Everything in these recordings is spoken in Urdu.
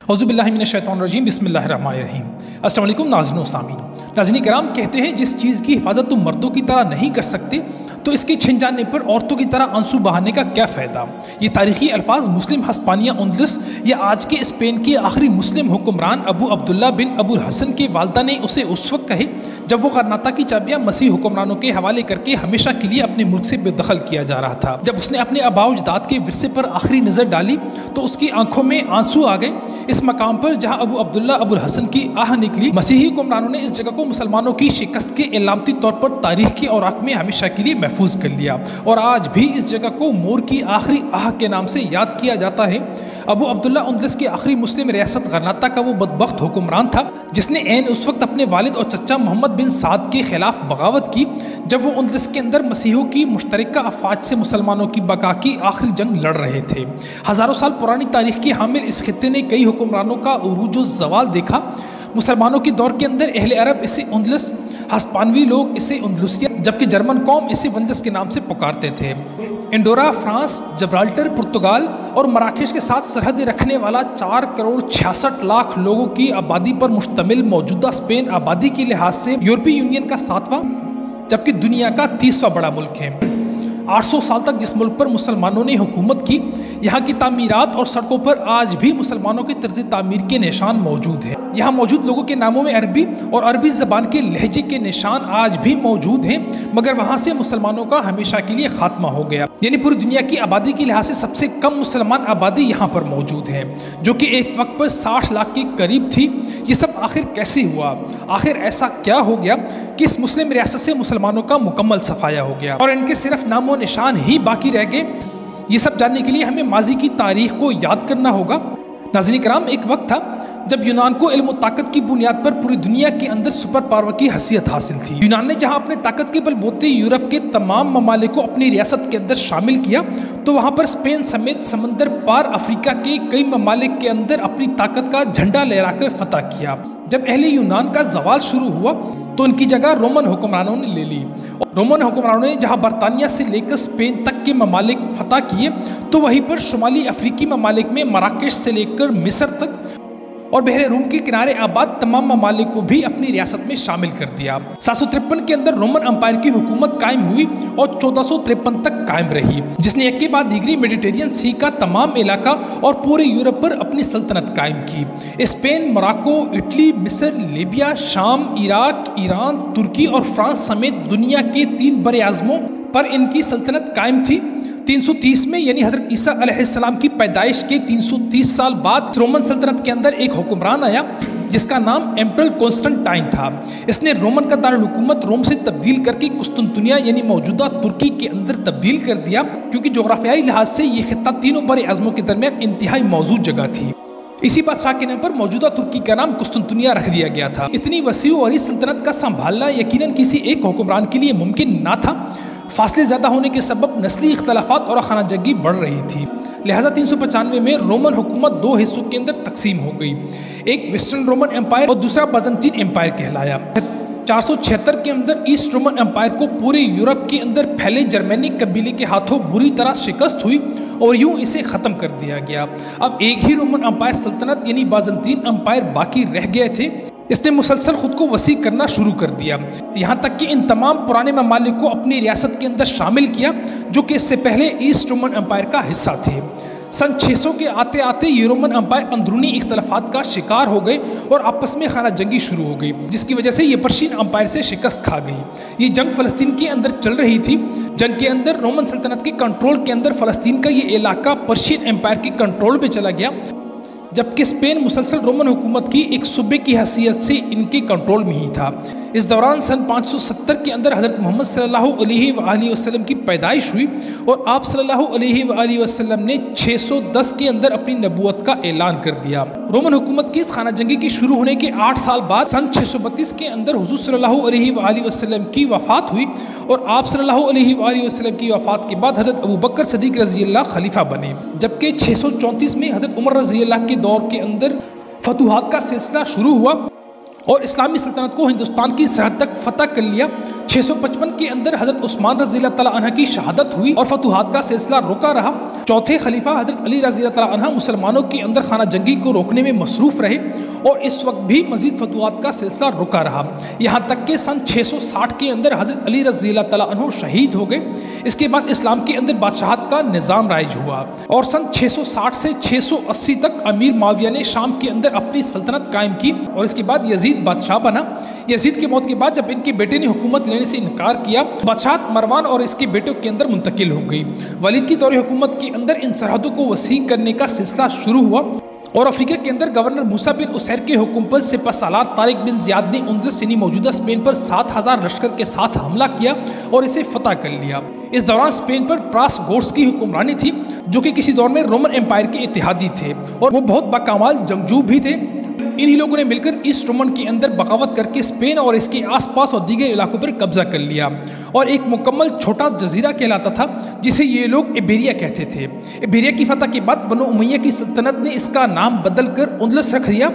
اعوذ باللہ من الشیطان الرجیم بسم اللہ الرحمن الرحیم۔ السلام علیکم ناظرین و سامعین۔ ناظرین کرام، کہتے ہیں جس چیز کی حفاظت تم مردوں کی طرح نہیں کر سکتے تو اس کے چھن جانے پر عورتوں کی طرح آنسو بہانے کا کیا فائدہ۔ یہ تاریخی الفاظ مسلم ہسپانیہ اندلس یا آج کے اسپین کے آخری مسلم حکمران ابو عبداللہ بن ابو الحسن کے والدہ نے اسے اس وقت کہے جب وہ غرناطہ کی چابیاں مسیح حکمرانوں کے حوالے کر کے ہمیشہ کے لیے اپنے ملک سے بے دخل کیا جا رہا تھا۔ جب اس نے اپنے آباء و اجداد کے ورثے پر آخری نظر ڈالی تو اس کی آنکھوں میں آنسو آ گئے۔ اس مقام پر جہاں ابو عبداللہ ابو الحسن کی آہ نکلی، مسیحی حکمرانوں نے اس جگہ کو مسلمانوں کی شکست کے علامتی طور پر تاریخ کے اوراق میں ہمیشہ کے لیے محفوظ کر لیا، اور آج بھی اس جگہ کو مور کی آخری آہ کے نام سے یاد کیا جاتا ہے۔ ابو عبداللہ اندلس کی آخری مسلم ریاست غرناطہ کا وہ بدبخت حکمران تھا جس نے عین اس وقت اپنے والد اور چچا محمد بن سعد کے خلاف بغاوت کی جب وہ اندلس کے اندر مسیحیوں کی مشترکہ افواج سے مسلمانوں کی بقا کی آخری جنگ لڑ رہے تھے۔ ہزاروں سال پرانی تاریخ کی حامل اس خطے نے کئی حکمرانوں کا عروج و زوال دیکھا۔ مسلمانوں کے دور کے اندر اہل عرب اسے اندلس، ہسپانوی لوگ اسے اندلسیہ، جبکہ جرمن قوم اسے وندس کے نام سے پکارتے تھے۔ انڈورا، فرانس، جبرالٹر، پرتگال اور مراکش کے ساتھ سرحد رکھنے والا 4,66,00,000 لوگوں کی آبادی پر مشتمل موجودہ اسپین آبادی کے لحاظ سے یورپی یونین کا 7واں جبکہ دنیا کا 30واں بڑا ملک ہے۔ 800 سال تک جس ملک پر مسلمانوں نے حکومت کی، یہاں کی تعمیرات اور سڑکوں پر آج بھی مسلمانوں کی طرز تعمیر کے نشان موجود ہیں۔ یہاں موجود لوگوں کے ناموں میں عربی اور عربی زبان کے لہجے کے نشان آج بھی موجود ہیں، مگر وہاں سے مسلمانوں کا ہمیشہ کے لیے خاتمہ ہو گیا۔ یعنی پوری دنیا کی آبادی کے لحاظ سے سب سے کم مسلمان آبادی یہاں پر موجود ہے، جو کہ ایک وقت پر 60 لاکھ کے قریب تھی۔ یہ سب آخر کیسے ہوا؟ آخر ایسا کیا ہو گیا کہ اس مسلم ریاست سے مسلمانوں کا مکمل صفایا ہو گیا اور ان کے صرف نام و نشان ہی باقی رہ گئے؟ یہ سب جاننے کے لیے ہمیں ماضی کی تاریخ کو یاد کرنا ہوگا۔ ناظرین کرام، ایک وقت تھا جب یونان کو علم و طاقت کی بنیاد پر پوری دنیا کے اندر سپر پاور کی حیثیت حاصل تھی۔ یونان نے جہاں اپنے طاقت کے بل بوتے یورپ کے تمام ممالک کو اپنی ریاست کے اندر شامل کیا، تو وہاں پر اسپین سمیت سمندر پار افریقہ کے کئی ممالک کے اندر اپنی طاقت کا جھنڈا لہرا کر فتح کیا۔ جب اہل یونان کا زوال شروع ہوا تو ان کی جگہ رومن حکمرانوں نے لے لی۔ رومن حکمرانوں نے جہاں برطانیہ سے لے کر اسپین تک کے ممالک فتح کیے، تو وہیں پر شمالی افریقی ممالک میں مراکش سے لے کر مصر تک اور بحر روم کے کنارے آباد تمام ممالک کو بھی اپنی ریاست میں شامل کر دیا۔ 753 کے اندر رومن امپائر کی حکومت قائم ہوئی اور 1453 تک قائم رہی، جس نے ایک کے بعد دیگری میڈیٹرینین سی کا تمام علاقہ اور پورے یورپ پر اپنی سلطنت قائم کی۔ اسپین، موراکو، اٹلی، مصر، لیبیا، شام، عراق، ایران، ترکی اور فرانس سمیت دنیا کے 3 بر اعظموں پر ان کی سلطنت قائم تھی۔ 330 میں یعنی حضرت عیسیٰ علیہ السلام کی پیدائش کے 330 سال بعد رومن سلطنت کے اندر ایک حکمران آیا جس کا نام ایمپرر کانسٹنٹائن تھا۔ اس نے رومن کا دارالحکومت روم سے تبدیل کر کے قسطنطنیہ یعنی موجودہ ترکی کے اندر تبدیل کر دیا، کیونکہ جغرافیائی لحاظ سے یہ خطہ تینوں بر اعظموں کے درمیان انتہائی موزوں جگہ تھی۔ اسی بادشاہ کے نام پر موجودہ ترکی کا نام قسطنطنیہ رکھ دیا گیا تھا۔ اتنی وسیع و عریض سلطنت کا سنبھالنا یقیناً کسی ایک حکمران کے لیے ممکن نہ تھا۔ فاصلے زیادہ ہونے کے سبب نسلی اختلافات اور خانہ جنگی بڑھ رہی تھی، لہٰذا 395 میں رومن حکومت 2 حصوں کے اندر تقسیم ہو گئی۔ ایک ویسٹرن رومن امپائر اور دوسرا بازنطین امپائر کہلایا۔ 476 کے اندر ایسٹ رومن امپائر کو پورے یورپ کے اندر پھیلے جرمینک قبیلے کے ہاتھوں بری طرح شکست ہوئی اور یوں اسے ختم کر دیا گیا۔ اب ایک ہی رومن امپائر سلطنت یعنی بازنطین امپائر باقی رہ گئے تھے۔ اس نے مسلسل خود کو وسیع کرنا شروع کر دیا، یہاں تک کہ ان تمام پرانے ممالک کو اپنی ریاست کے اندر شامل کیا جو کہ اس سے پہلے ایسٹ رومن امپائر کا حصہ تھے۔ سن 600 کے آتے آتے یہ رومن امپائر اندرونی اختلافات کا شکار ہو گئے اور آپس میں خانہ جنگی شروع ہو گئی، جس کی وجہ سے یہ پرشین امپائر سے شکست کھا گئی۔ یہ جنگ فلسطین کے اندر چل رہی تھی۔ جنگ کے اندر رومن سلطنت کے کنٹرول کے اندر فلسطین کا یہ علاقہ پرشین امپائر کے کنٹرول میں چلا گیا، جبکہ اسپین مسلسل رومن حکومت کی ایک صوبے کی حیثیت سے ان کے کنٹرول میں ہی تھا۔ اس دوران سن 570 کے اندر حضرت محمد صلی اللہ علیہ وآلہ وسلم کی پیدائش ہوئی اور آپ صلی اللہ علیہ وآلہ وسلم نے 610 کے اندر اپنی نبوت کا اعلان کر دیا۔ رومن حکومت کی اس خانہ جنگی کے شروع ہونے کے 8 سال بعد سن 632 کے اندر حضور صلی اللہ علیہ وآلہ وسلم کی وفات ہوئی اور آپ صلی اللہ علیہ وآلہ وسلم کی وفات کے بعد حضرت ابوبکر صدیق رضی اللہ خلیفہ بنے، جبکہ 634 میں حضرت عمر رضی اللہ کے دور کے اندر فتوحات کا سلسلہ شروع ہوا اور اسلامی سلطنت کو ہندوستان کی سرحد تک فتح کر لیا۔ 655 کے اندر حضرت عثمان رضی اللہ تعالیٰ عنہ کی شہادت ہوئی اور فتوحات کا سلسلہ رکا رہا۔ چوتھے خلیفہ حضرت علی رضی اللہ تعالیٰ عنہ مسلمانوں کے اندر خانہ جنگی کو روکنے میں مصروف رہے اور اس وقت بھی مزید فتوحات کا سلسلہ رکا رہا، یہاں تک کہ سن 660 کے اندر حضرت علی رضی اللہ تعالیٰ عنہ شہید ہو گئے۔ اس کے بعد اسلام کے اندر بادشاہت کا نظام رائج ہوا اور سن 660 سے 680 تک امیر معاویہ نے شام کے اندر اپنی سلطنت قائم کی اور اس کے بعد یزید بادشاہ بنا۔ یزید کی موت کے بعد جب ان کے بیٹے نے حکومت لینے سے انکار کیا، بادشاہت مروان اور اس کے بیٹوں کے اندر منتقل ہو گئی۔ ولید کی دور حکومت کے اندر ان سرحدوں کو وسیع کرنے کا سلسلہ شروع ہوا اور افریقہ کے اندر گورنر موسیٰ بن عسیر کے حکم پر سپہ سالار طارق بن زیاد نے اندلس یعنی موجودہ اسپین پر 7000 لشکر کے ساتھ حملہ کیا اور اسے فتح کر لیا۔ اس دوران اسپین پر پراس گورس کی حکمرانی تھی، جو کہ کسی دور میں رومن امپائر کے اتحادی تھے اور وہ بہت باکمال جنگجو بھی تھے۔ انہی لوگوں نے مل کر ایسٹ رومن کے اندر بغاوت کر کے اسپین اور اس کے آس پاس اور دیگر علاقوں پر قبضہ کر لیا اور ایک مکمل چھوٹا جزیرہ کہلاتا تھا جسے یہ لوگ ایبیریا کہتے تھے۔ ایبیریا کی فتح کے بعد بنو امیہ کی سلطنت نے اس کا نام بدل کر اندلس رکھ دیا۔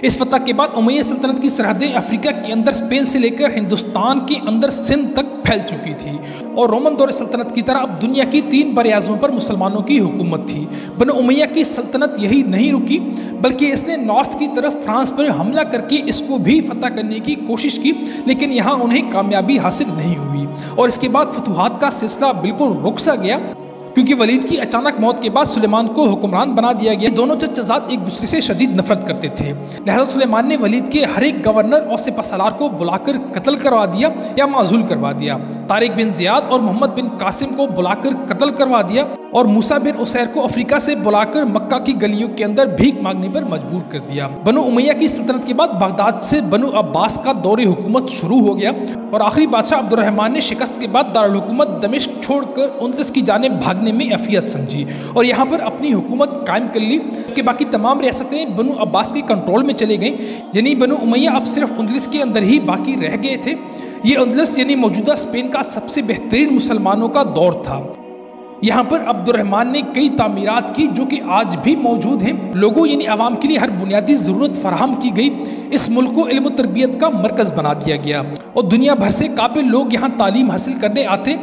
اس فتح کے بعد امیہ سلطنت کی سرحدیں افریقہ کے اندر اسپین سے لے کر ہندوستان کے اندر سندھ تک پھیل چکی تھی اور رومن دور سلطنت کی طرح اب دنیا کی 3 براعظموں پر مسلمانوں کی حکومت تھی۔ بنو امیہ کی سلطنت یہی نہیں رکی بلکہ اس نے نارتھ کی طرف فرانس پر حملہ کر کے اس کو بھی فتح کرنے کی کوشش کی، لیکن یہاں انہیں کامیابی حاصل نہیں ہوئی اور اس کے بعد فتوحات کا سلسلہ بالکل رک سا گیا، کیونکہ ولید کی اچانک موت کے بعد سلیمان کو حکمران بنا دیا گیا۔ دونوں چچزاد ایک دوسرے سے شدید نفرت کرتے تھے، لہذا سلیمان نے ولید کے ہر ایک گورنر اور سپہ سالار کو بلا کر قتل کروا دیا یا معزول کروا دیا۔ طارق بن زیاد اور محمد بن قاسم کو بلا کر قتل کروا دیا اور موسیٰ بن عسیر کو افریقہ سے بلا کر مکہ کی گلیوں کے اندر بھیک مانگنے پر مجبور کر دیا۔ بنو امیہ کی سلطنت کے بعد بغداد سے بنو عباس کا دور حکومت شروع ہو گیا اور آخری بادشاہ عبد الرحمن نے شکست کے بعد دارالحکومت دمشق چھوڑ کر اندلس کی جانب بھاگنے میں عافیت سمجھی اور یہاں پر اپنی حکومت قائم کر لی کہ باقی تمام ریاستیں بنو عباس کے کنٹرول میں چلے گئیں، یعنی بنو امیہ اب صرف اندلس کے اندر ہی باقی رہ گئے تھے۔ یہ اندلس یعنی موجودہ اسپین کا سب سے بہترین مسلمانوں کا دور تھا۔ یہاں پر عبد الرحمن نے کئی تعمیرات کی جو کہ آج بھی موجود ہیں۔ لوگوں یعنی عوام کے لیے ہر بنیادی ضرورت فراہم کی گئی۔ اس ملک کو علم و تربیت کا مرکز بنا دیا گیا اور دنیا بھر سے قابل لوگ یہاں تعلیم حاصل کرنے آتے۔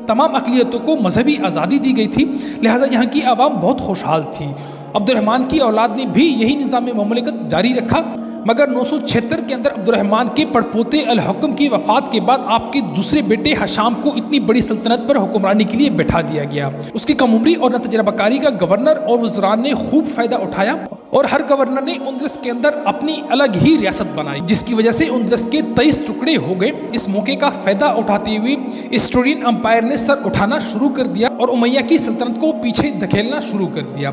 تمام اقلیتوں کو مذہبی آزادی دی گئی تھی، لہٰذا یہاں کی عوام بہت خوشحال تھی۔ عبد الرحمن کی اولاد نے بھی یہی نظام مملکت جاری رکھا، مگر 976 کے اندر عبد الرحمن کے پڑپوتے الحکم کی وفات کے بعد آپ کے دوسرے بیٹے حشام کو اتنی بڑی سلطنت پر حکمرانی کے لیے بٹھا دیا گیا۔ اس کی کم عمری اور نہ تجربہ کاری کا گورنر اور وزران نے خوب فائدہ اٹھایا اور ہر گورنر نے اندلس کے اندر اپنی الگ ہی ریاست بنائی، جس کی وجہ سے اندلس کے 23 ٹکڑے ہو گئے۔ اس موقع کا فائدہ اٹھاتے ہوئے اسٹورین امپائر نے سر اٹھانا شروع کر دیا اور امیہ کی سلطنت کو پیچھے دھکیلنا شروع کر دیا،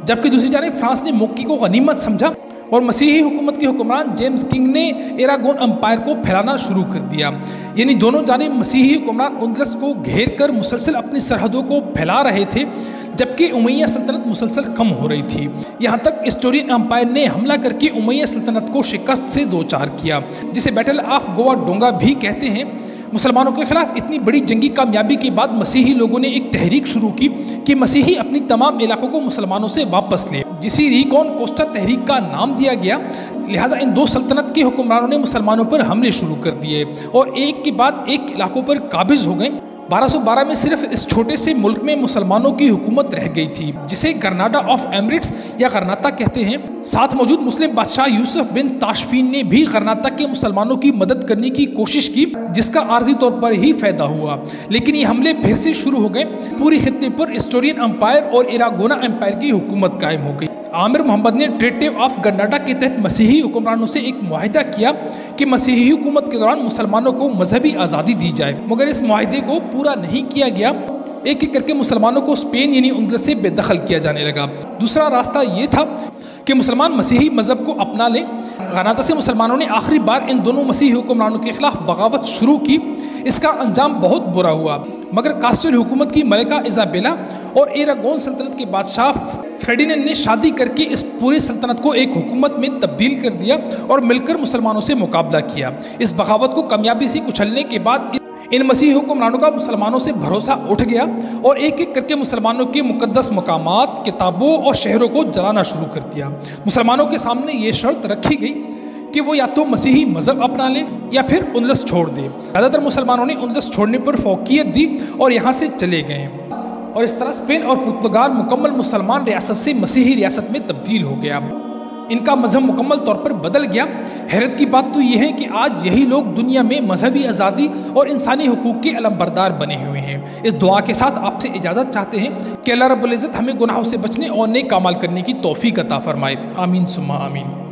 جبکہ دوسری جانب فرانس نے موقع کو غنیمت سمجھا اور مسیحی حکومت کے حکمران جیمز کنگ نے ایراگون امپائر کو پھیلانا شروع کر دیا، یعنی دونوں جانب مسیحی حکمران اندلس کو گھیر کر مسلسل اپنی سرحدوں کو پھیلا رہے تھے، جبکہ امیہ سلطنت مسلسل کم ہو رہی تھی۔ یہاں تک اسٹورین امپائر نے حملہ کر کے امیہ سلطنت کو شکست سے دوچار کیا، جسے بیٹل آف گوا ڈونگا بھی کہتے ہیں۔ مسلمانوں کے خلاف اتنی بڑی جنگی کامیابی کے بعد مسیحی لوگوں نے ایک تحریک شروع کی کہ مسیحی اپنی تمام علاقوں کو مسلمانوں سے واپس لے، جسے ریکون کوسٹا تحریک کا نام دیا گیا۔ لہٰذا ان دو سلطنت کے حکمرانوں نے مسلمانوں پر حملے شروع کر دیے اور ایک کے بعد ایک علاقوں پر قابض ہو گئے۔ 1212 میں صرف اس چھوٹے سے ملک میں مسلمانوں کی حکومت رہ گئی تھی، جسے گرناڈا آف ایمریٹس یا غرناطہ کہتے ہیں۔ ساتھ موجود مسلم بادشاہ یوسف بن تاشفین نے بھی غرناطہ کے مسلمانوں کی مدد کرنے کی کوشش کی، جس کا عارضی طور پر ہی فائدہ ہوا، لیکن یہ حملے پھر سے شروع ہو گئے۔ پوری خطے پر اسٹورین امپائر اور ایراگونا امپائر کی حکومت قائم ہو گئی۔ عامر محمد نے ٹریٹی آف گرناڈا کے تحت مسیحی حکمرانوں سے ایک معاہدہ کیا کہ مسیحی حکومت کے دوران مسلمانوں کو مذہبی آزادی دی جائے، مگر اس معاہدے کو پورا نہیں کیا گیا۔ ایک ایک کر کے مسلمانوں کو اسپین یعنی اندلس سے بے دخل کیا جانے لگا۔ دوسرا راستہ یہ تھا کہ مسلمان مسیحی مذہب کو اپنا لیں۔ غرناطہ سے مسلمانوں نے آخری بار ان دونوں مسیحی حکمرانوں کے خلاف بغاوت شروع کی۔ اس کا انجام بہت برا ہوا، مگر کاسٹل حکومت کی ملکہ ایزابیلا اور ایراگون سلطنت کے بادشاہ فریڈینڈ نے شادی کر کے اس پوری سلطنت کو ایک حکومت میں تبدیل کر دیا اور مل کر مسلمانوں سے مقابلہ کیا۔ اس بغاوت کو کامیابی سے کچلنے کے بعد ان مسیحی حکمرانوں کا مسلمانوں سے بھروسہ اٹھ گیا اور ایک ایک کر کے مسلمانوں کے مقدس مقامات، کتابوں اور شہروں کو جلانا شروع کر دیا۔ مسلمانوں کے سامنے یہ شرط رکھی گئی کہ وہ یا تو مسیحی مذہب اپنا لیں یا پھر اندلس چھوڑ دیں۔ زیادہ تر مسلمانوں نے اندلس چھوڑنے پر فوقیت دی اور یہاں سے چلے گئے، اور اس طرح اسپین اور پرتگال مکمل مسلمان ریاست سے مسیحی ریاست میں تبدیل ہو گیا۔ ان کا مذہب مکمل طور پر بدل گیا۔ حیرت کی بات تو یہ ہے کہ آج یہی لوگ دنیا میں مذہبی آزادی اور انسانی حقوق کے علمبردار بنے ہوئے ہیں۔ اس دعا کے ساتھ آپ سے اجازت چاہتے ہیں کہ اللہ رب العزت ہمیں گناہوں سے بچنے اور نیک اعمال کرنے کی توفیق عطا فرمائے۔ آمین ثم آمین۔